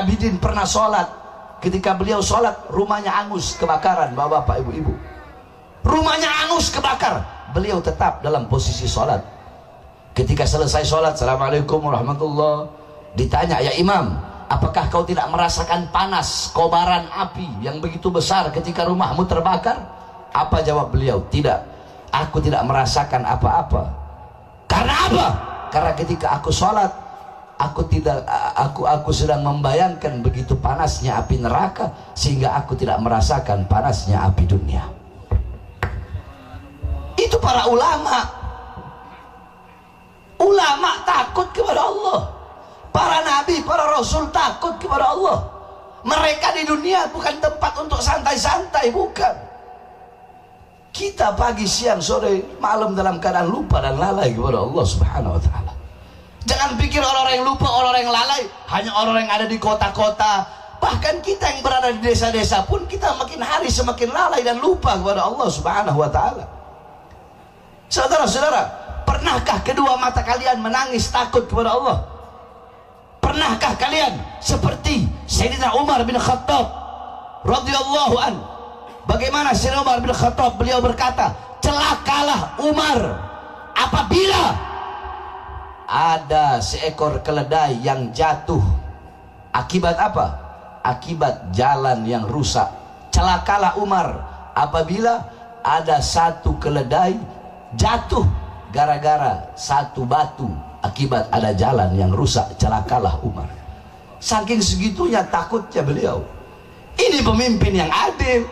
Abidin pernah sholat. Ketika beliau sholat, rumahnya angus kebakaran. Bapak-bapak, ibu-ibu, rumahnya angus kebakar. Beliau tetap dalam posisi sholat. Ketika selesai sholat, Assalamualaikum warahmatullahi. Ditanya, ya imam, apakah kau tidak merasakan panas kobaran api yang begitu besar ketika rumahmu terbakar? Apa jawab beliau? Tidak, aku tidak merasakan apa-apa. Karena apa? Karena ketika aku sholat, aku sedang membayangkan begitu panasnya api neraka, sehingga aku tidak merasakan panasnya api dunia. Itu para ulama. Ulama takut kepada Allah. Para nabi, para rasul takut kepada Allah. Mereka di dunia bukan tempat untuk santai-santai, bukan. Kita pagi, siang, sore, malam dalam keadaan lupa dan lalai kepada Allah Subhanahu wa ta'ala. Jangan pikir orang-orang yang lupa, orang-orang yang lalai hanya orang yang ada di kota-kota. Bahkan kita yang berada di desa-desa pun kita makin hari semakin lalai dan lupa kepada Allah Subhanahu wa ta'ala. Saudara-saudara, pernahkah kedua mata kalian menangis takut kepada Allah? Pernahkah kalian seperti Sayyidina Umar bin Khattab radhiyallahu an? Bagaimana Sayyidina Umar bin Khattab, beliau berkata, celakalah Umar apabila ada seekor keledai yang jatuh. Akibat apa? Akibat jalan yang rusak. Celakalah Umar apabila ada satu keledai jatuh gara-gara satu batu, akibat ada jalan yang rusak. Celakalah Umar. Saking segitunya takutnya beliau. Ini pemimpin yang adil,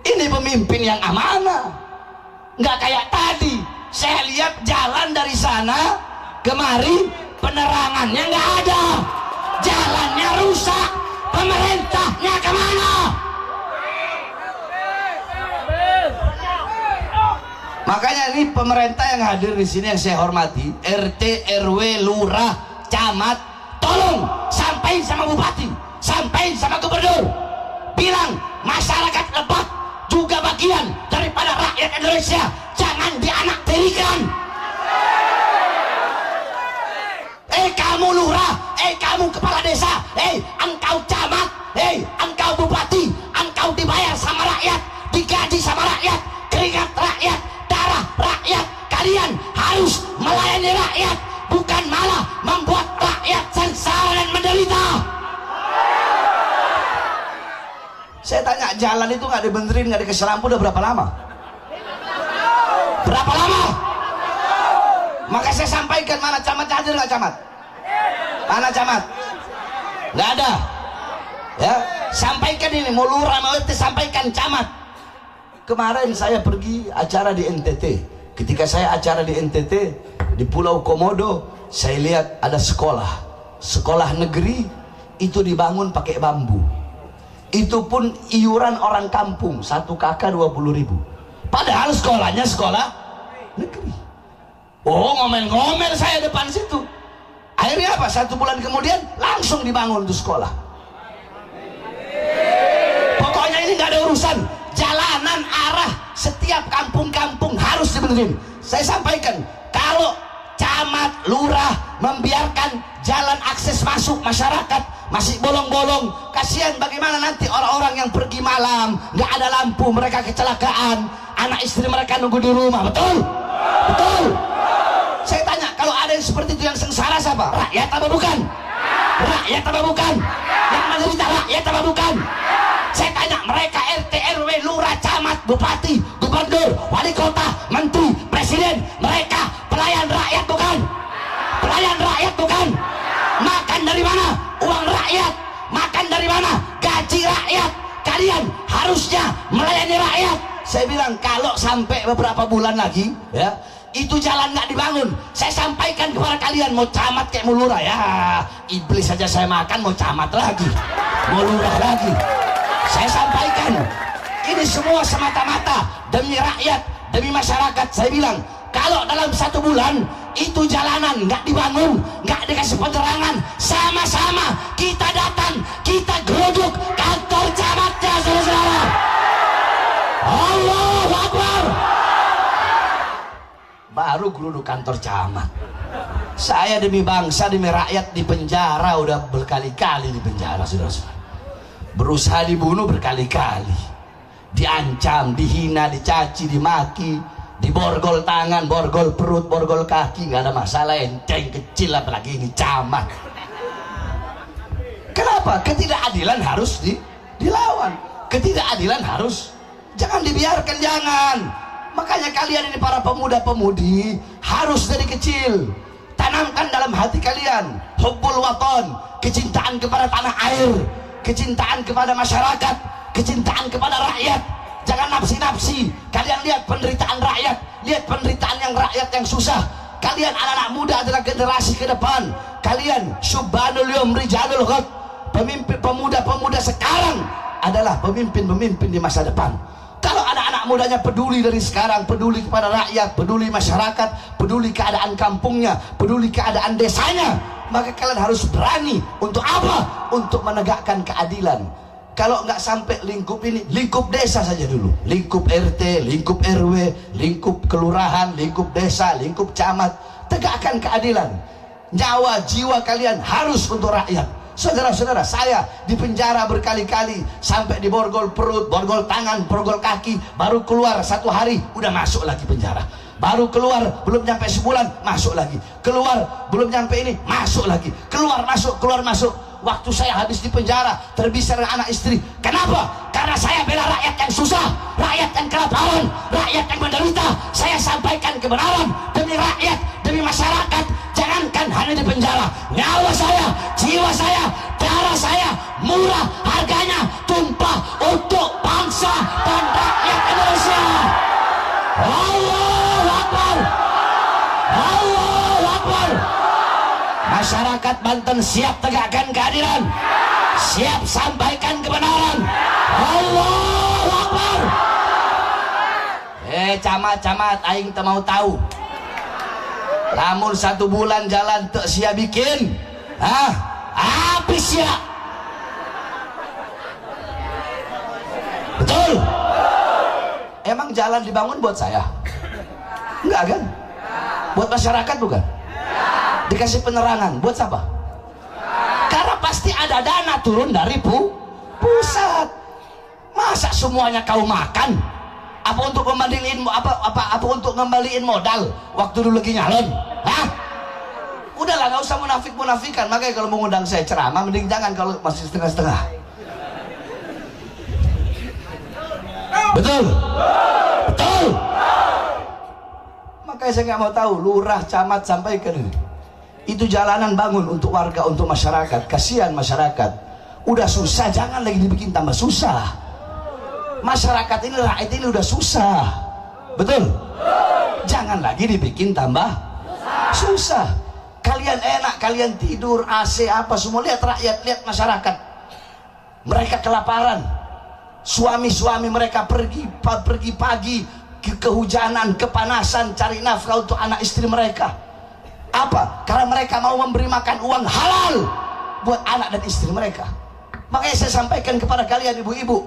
ini pemimpin yang amanah. Nggak kayak tadi, saya lihat jalan dari sana kemari penerangannya nggak ada, jalannya rusak, pemerintahnya kemana? Makanya ini pemerintah yang hadir di sini yang saya hormati, RT, RW, lurah, camat, tolong sampaikan sama bupati, sampaikan sama gubernur, bilang masyarakat Lebak juga bagian daripada rakyat Indonesia, jangan dianaktirikan. Kamu lurah, kamu kepala desa, engkau camat, engkau bupati, engkau dibayar sama rakyat, digaji sama rakyat, keringat rakyat, darah rakyat. Kalian harus melayani rakyat, bukan malah membuat rakyat sengsara dan menderita. Saya tanya, jalan itu nggak dibenerin, nggak dikasih lampu udah berapa lama? Berapa lama? Maka saya sampaikan, mana camat hadir nggak camat? Mana camat? Nggak ada. Ya, sampaikan ini, mau lurah mau RT, sampaikan camat. Kemarin saya pergi acara di NTT. Ketika saya acara di NTT di Pulau Komodo, saya lihat ada sekolah negeri itu dibangun pakai bambu. Itu pun iuran orang kampung, 1 kakak 20.000. Padahal sekolahnya sekolah negeri. Oh, ngomel-ngomel saya depan situ. Akhirnya apa? 1 bulan kemudian langsung dibangun itu sekolah. Pokoknya ini nggak ada urusan. Jalanan arah setiap kampung-kampung harus dibenerin. Saya sampaikan, kalau camat, lurah membiarkan jalan akses masuk masyarakat masih bolong-bolong, kasihan bagaimana nanti orang-orang yang pergi malam, nggak ada lampu, mereka kecelakaan, anak istri mereka nunggu di rumah. Betul? Betul? Saya tanya, kalau ada yang seperti itu yang sengsara siapa? Rakyat apa bukan? Rakyat apa bukan? Yang menderita rakyat apa bukan? Saya tanya, mereka RT, RW, lurah, camat, bupati, gubernur, wali kota, menteri, presiden, mereka pelayan rakyat bukan? Pelayan rakyat bukan? Makan dari mana? Uang rakyat. Makan dari mana? Gaji rakyat. Kalian harusnya melayani rakyat. Saya bilang, kalau sampai beberapa bulan lagi, ya, itu jalan nggak dibangun, saya sampaikan kepada kalian, mau camat kayak mau lurah, ya iblis saja saya makan, mau camat lagi, mau lurah lagi. Saya sampaikan, ini semua semata-mata demi rakyat, demi masyarakat. Saya bilang, kalau dalam 1 bulan itu jalanan nggak dibangun, nggak dikasih penerangan, sama-sama kita datang, kita geruduk kantor camatnya, saudara-saudara. Allahu Akbar. Baru geruduk kantor camat. Saya demi bangsa, demi rakyat di penjara, udah berkali-kali di penjara, saudara-saudara. Berusaha dibunuh berkali-kali, diancam, dihina, dicaci, dimaki, diborgol tangan, borgol perut, borgol kaki, nggak ada masalah, enteng kecil, apalagi ini camat. Kenapa? Ketidakadilan harus dilawan. Ketidakadilan harus, jangan dibiarkan, jangan. Makanya kalian ini para pemuda-pemudi harus dari kecil tanamkan dalam hati kalian hubbul waton, kecintaan kepada tanah air, kecintaan kepada masyarakat, kecintaan kepada rakyat. Jangan nafsi-nafsi. Kalian lihat penderitaan rakyat, lihat penderitaan rakyat yang susah. Kalian anak-anak muda adalah generasi ke depan. Kalian syubbanul yawm rijalul ghad, pemimpin pemuda-pemuda sekarang adalah pemimpin-pemimpin di masa depan. Kalau anak-anak mudanya peduli dari sekarang, peduli kepada rakyat, peduli masyarakat, peduli keadaan kampungnya, peduli keadaan desanya, maka kalian harus berani untuk apa? Untuk menegakkan keadilan. Kalau nggak sampai lingkup ini, lingkup desa saja dulu, lingkup RT, lingkup RW, lingkup kelurahan, lingkup desa, lingkup camat. Tegakkan keadilan. Nyawa jiwa kalian harus untuk rakyat. Saudara-saudara, saya di penjara berkali-kali, sampai diborgol perut, borgol tangan, borgol kaki, baru keluar 1 hari udah masuk lagi penjara. Baru keluar belum nyampe sebulan masuk lagi, keluar belum nyampe ini masuk lagi, keluar masuk, keluar masuk. Waktu saya habis di penjara terpisah dengan anak istri. Kenapa? Karena saya bela rakyat yang susah, rakyat yang kelaparan, rakyat yang menderita. Saya sampaikan kebenaran demi rakyat, demi masyarakat. Jangankan hanya di penjara, nyawa saya, jiwa saya, darah saya murah harganya, tumpah untuk bangsa dan rakyat Indonesia. Allahu Akbar, Allahu Akbar. Masyarakat Banten siap tegakkan keadilan, siap sampaikan kebenaran. Allahu Akbar. Camat-camat, aing teu mau tahu. Lamun 1 bulan jalan tak sia bikin, habis ya. Betul? Emang jalan dibangun buat saya? Enggak kan? Buat masyarakat bukan? Dikasih penerangan buat siapa? Karena pasti ada dana turun dari pusat. Masa semuanya kau makan? Apa untuk ngembaliin apa untuk ngembaliin modal waktu dulu lagi nyalon? Hah? Udahlah, nggak usah munafik-munafikan. Makanya kalau mengundang saya ceramah mending jangan kalau masih setengah-setengah. Betul? Betul? Makanya saya nggak mau tahu lurah, camat sampaikan ini. Itu jalanan bangun untuk warga, untuk masyarakat. Kasihan masyarakat. Udah susah, jangan lagi dibikin tambah susah. Masyarakat ini, rakyat ini udah susah. Betul? Jangan lagi dibikin tambah susah. Kalian enak, kalian tidur, AC apa semua. Lihat rakyat, lihat masyarakat. Mereka kelaparan. Suami-suami mereka pergi pagi, kehujanan, kepanasan, cari nafkah untuk anak istri mereka. Apa? Karena mereka mau memberi makan uang halal buat anak dan istri mereka. Makanya saya sampaikan kepada kalian ibu-ibu,